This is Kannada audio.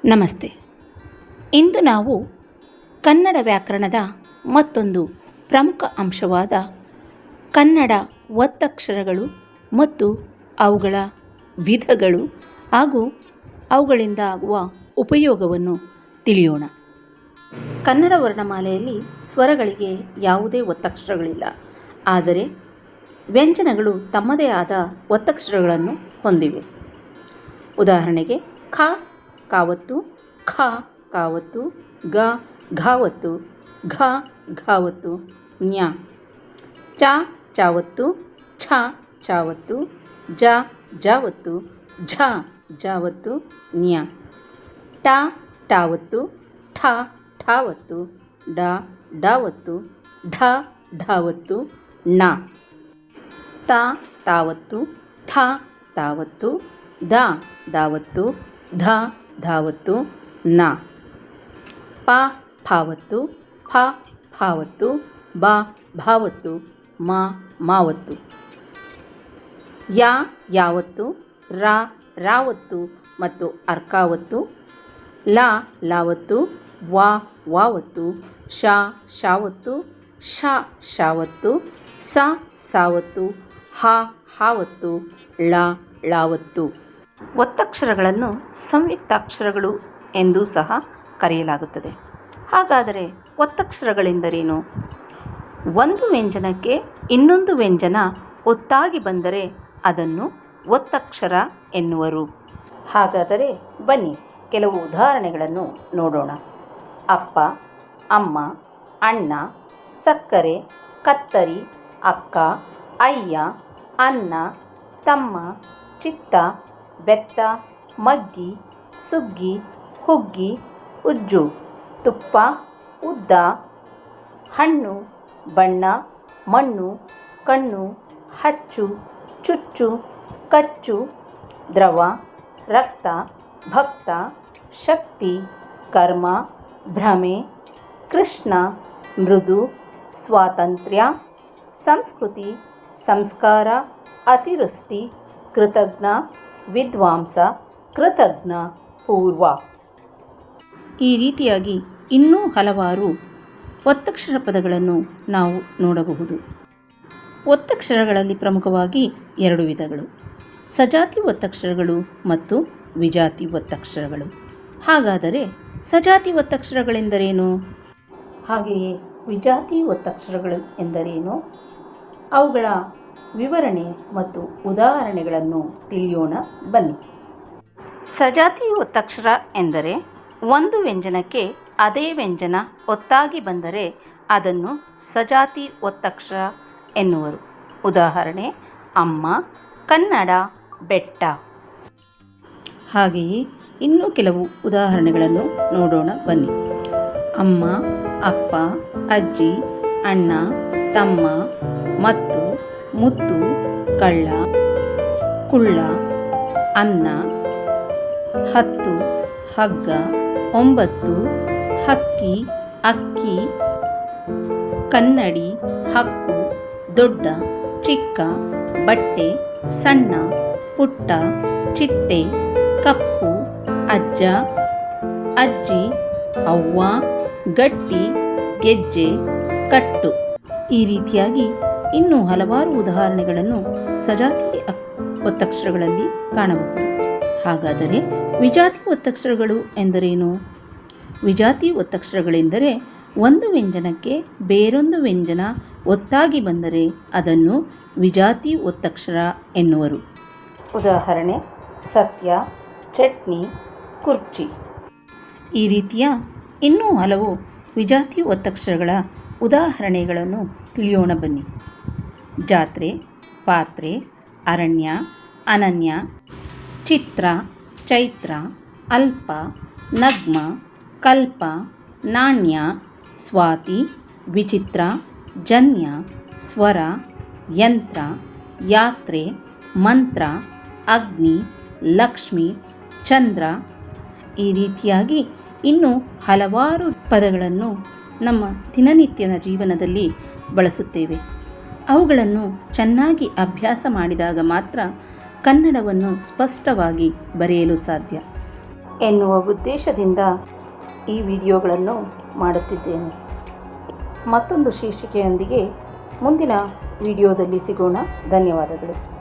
ನಮಸ್ತೆ. ಇಂದು ನಾವು ಕನ್ನಡ ವ್ಯಾಕರಣದ ಮತ್ತೊಂದು ಪ್ರಮುಖ ಅಂಶವಾದ ಕನ್ನಡ ಒತ್ತಕ್ಷರಗಳು ಮತ್ತು ಅವುಗಳ ವಿಧಗಳು ಹಾಗೂ ಅವುಗಳಿಂದ ಆಗುವ ಉಪಯೋಗವನ್ನು ತಿಳಿಯೋಣ. ಕನ್ನಡ ವರ್ಣಮಾಲೆಯಲ್ಲಿ ಸ್ವರಗಳಿಗೆ ಯಾವುದೇ ಒತ್ತಕ್ಷರಗಳಿಲ್ಲ. ಆದರೆ ವ್ಯಂಜನಗಳು ತಮ್ಮದೇ ಆದ ಒತ್ತಕ್ಷರಗಳನ್ನು ಹೊಂದಿವೆ. ಉದಾಹರಣೆಗೆ ಖ ಕಾವತ್ತು, ಖ ಕಾವತ್ತು, ಗ ಘಾವತ್ತು, ಘ ಘಾವತ್ತು, ಜ್ಞ ಚ ಚಾವತ್ತು, ಛ ಚಾವತ್ತು, ಜ ಜಾವತ್ತು, ಝ ಜಾವತ್ತು, ಜ್ಞ ಟ ಟಾವತ್ತು, ಠ ಠಾವತ್ತು, ಡ ಡಾವತ್ತು, ಢ ಢಾವತ್ತು, ಣ ತ ತಾವತ್ತು, ಥ ತಾವತ್ತು, ದ ದಾವತ್ತು, ಧ ಧಾವತ್ತು, ನ ಪ ಫಾವತ್ತು, ಫ ಫಾವತ್ತು, ಬ ಭಾವತ್ತು, ಮ ಮಾವತ್ತು, ಯ ಯಾವತ್ತು, ರ ರಾವತ್ತು ಮತ್ತು ಅರ್ಕಾವತ್ತು, ಲ ಲಾವತ್ತು, ವ ವಾವತ್ತು, ಶ ಶಾವತ್ತು, ಶ ಶಾವತ್ತು, ಸ ಸಾವತ್ತು, ಹ ಹಾವತ್ತು, ಳ ಳಾವತ್ತು. ಒತ್ತಕ್ಷರಗಳನ್ನು ಸಂಯುಕ್ತಾಕ್ಷರಗಳು ಎಂದೂ ಸಹ ಕರೆಯಲಾಗುತ್ತದೆ. ಹಾಗಾದರೆ ಒತ್ತಕ್ಷರಗಳೆಂದರೇನು? ಒಂದು ವ್ಯಂಜನಕ್ಕೆ ಇನ್ನೊಂದು ವ್ಯಂಜನ ಒತ್ತಾಗಿ ಬಂದರೆ ಅದನ್ನು ಒತ್ತಕ್ಷರ ಎನ್ನುವರು. ಹಾಗಾದರೆ ಬನ್ನಿ ಕೆಲವು ಉದಾಹರಣೆಗಳನ್ನು ನೋಡೋಣ. ಅಪ್ಪ, ಅಮ್ಮ, ಅಣ್ಣ, ಸಕ್ಕರೆ, ಕತ್ತರಿ, ಅಕ್ಕ, ಅಯ್ಯ, ಅನ್ನ, ತಮ್ಮ, ಚಿತ್ತ, ಬೆತ್ತ, ಮಗ್ಗಿ, ಸುಗ್ಗಿ, ಹುಗ್ಗಿ, ಉಜ್ಜು, ತುಪ್ಪ, ಉದ್ದ, ಹಣ್ಣು, ಬಣ್ಣ, ಮಣ್ಣು, ಕಣ್ಣು, ಹಚ್ಚು, ಚುಚ್ಚು, ಕಚ್ಚು, ದ್ರವ, ರಕ್ತ, ಭಕ್ತ, ಶಕ್ತಿ, ಕರ್ಮ, ಭ್ರಮೆ, ಕೃಷ್ಣ, ಮೃದು, ಸ್ವಾತಂತ್ರ್ಯ, ಸಂಸ್ಕೃತಿ, ಸಂಸ್ಕಾರ, ಅತಿವೃಷ್ಟಿ, ಕೃತಜ್ಞ, ವಿದ್ವಾಂಸ, ಕೃತಜ್ಞ, ಪೂರ್ವ. ಈ ರೀತಿಯಾಗಿ ಇನ್ನೂ ಹಲವಾರು ಒತ್ತಕ್ಷರ ಪದಗಳನ್ನು ನಾವು ನೋಡಬಹುದು. ಒತ್ತಕ್ಷರಗಳಲ್ಲಿ ಪ್ರಮುಖವಾಗಿ ಎರಡು ವಿಧಗಳು: ಸಜಾತಿ ಒತ್ತಕ್ಷರಗಳು ಮತ್ತು ವಿಜಾತಿ ಒತ್ತಕ್ಷರಗಳು. ಹಾಗಾದರೆ ಸಜಾತಿ ಒತ್ತಕ್ಷರಗಳೆಂದರೇನು? ಹಾಗೆಯೇ ವಿಜಾತಿ ಒತ್ತಕ್ಷರಗಳು ಎಂದರೇನು? ಅವುಗಳ ವಿವರಣೆ ಮತ್ತು ಉದಾಹರಣೆಗಳನ್ನು ತಿಳಿಯೋಣ ಬನ್ನಿ. ಸಜಾತಿ ಒತ್ತಕ್ಷರ ಎಂದರೆ ಒಂದು ವ್ಯಂಜನಕ್ಕೆ ಅದೇ ವ್ಯಂಜನ ಒತ್ತಾಗಿ ಬಂದರೆ ಅದನ್ನು ಸಜಾತಿ ಒತ್ತಕ್ಷರ ಎನ್ನುವರು. ಉದಾಹರಣೆ ಅಮ್ಮ, ಕನ್ನಡ, ಬೆಟ್ಟ. ಹಾಗೆಯೇ ಇನ್ನೂ ಕೆಲವು ಉದಾಹರಣೆಗಳನ್ನು ನೋಡೋಣ ಬನ್ನಿ. ಅಮ್ಮ, ಅಪ್ಪ, ಅಜ್ಜಿ, ಅಣ್ಣ, ತಮ್ಮ, ಮತ್ತು, ಮುತ್ತು, ಕಳ್ಳ, ಕುಳ್ಳ, ಅನ್ನ, ಹತ್ತು, ಹಗ್ಗ, ಒಂಬತ್ತು, ಹಕ್ಕಿ, ಅಕ್ಕಿ, ಕನ್ನಡಿ, ಹಕ್ಕು, ದೊಡ್ಡ, ಚಿಕ್ಕ, ಬಟ್ಟೆ, ಸಣ್ಣ, ಪುಟ್ಟ, ಚಿಟ್ಟೆ, ಕಪ್ಪು, ಅಜ್ಜ, ಅಜ್ಜಿ, ಅವ್ವ, ಗಟ್ಟಿ, ಗೆಜ್ಜೆ, ಕಟ್ಟು. ಈ ರೀತಿಯಾಗಿ ಇನ್ನೂ ಹಲವಾರು ಉದಾಹರಣೆಗಳನ್ನು ಸಜಾತಿ ಒತ್ತಕ್ಷರಗಳಲ್ಲಿ ಕಾಣಬಹುದು. ಹಾಗಾದರೆ ವಿಜಾತಿ ಒತ್ತಕ್ಷರಗಳು ಎಂದರೇನು? ವಿಜಾತಿ ಒತ್ತಕ್ಷರಗಳೆಂದರೆ ಒಂದು ವ್ಯಂಜನಕ್ಕೆ ಬೇರೊಂದು ವ್ಯಂಜನ ಒತ್ತಾಗಿ ಬಂದರೆ ಅದನ್ನು ವಿಜಾತಿ ಒತ್ತಕ್ಷರ ಎನ್ನುವರು. ಉದಾಹರಣೆ ಸತ್ಯ, ಚಟ್ನಿ, ಕುರ್ಚಿ. ಈ ರೀತಿಯ ಇನ್ನೂ ಹಲವು ವಿಜಾತಿ ಒತ್ತಕ್ಷರಗಳ ಉದಾಹರಣೆಗಳನ್ನು ತಿಳಿಯೋಣ ಬನ್ನಿ. ಜಾತ್ರೆ, ಪಾತ್ರೆ, ಅರಣ್ಯ, ಅನನ್ಯ, ಚಿತ್ರ, ಚೈತ್ರ, ಅಲ್ಪ, ನಗ್ಮ, ಕಲ್ಪ, ನಾಣ್ಯ, ಸ್ವಾತಿ, ವಿಚಿತ್ರ, ಜನ್ಯ, ಸ್ವರ, ಯಂತ್ರ, ಯಾತ್ರೆ, ಮಂತ್ರ, ಅಗ್ನಿ, ಲಕ್ಷ್ಮಿ, ಚಂದ್ರ. ಈ ರೀತಿಯಾಗಿ ಇನ್ನೂ ಹಲವಾರು ಪದಗಳನ್ನು ನಮ್ಮ ದಿನನಿತ್ಯದ ಜೀವನದಲ್ಲಿ ಬಳಸುತ್ತೇವೆ. ಅವುಗಳನ್ನು ಚೆನ್ನಾಗಿ ಅಭ್ಯಾಸ ಮಾಡಿದಾಗ ಮಾತ್ರ ಕನ್ನಡವನ್ನು ಸ್ಪಷ್ಟವಾಗಿ ಬರೆಯಲು ಸಾಧ್ಯ. ಎನ್ನುವ ಉದ್ದೇಶದಿಂದ ಈ ವಿಡಿಯೋಗಳನ್ನು ಮಾಡುತ್ತಿದ್ದೇನೆ. ಮತ್ತೊಂದು ಶೀರ್ಷಿಕೆಯೊಂದಿಗೆ ಮುಂದಿನ ವಿಡಿಯೋದಲ್ಲಿ ಸಿಗೋಣ. ಧನ್ಯವಾದಗಳು.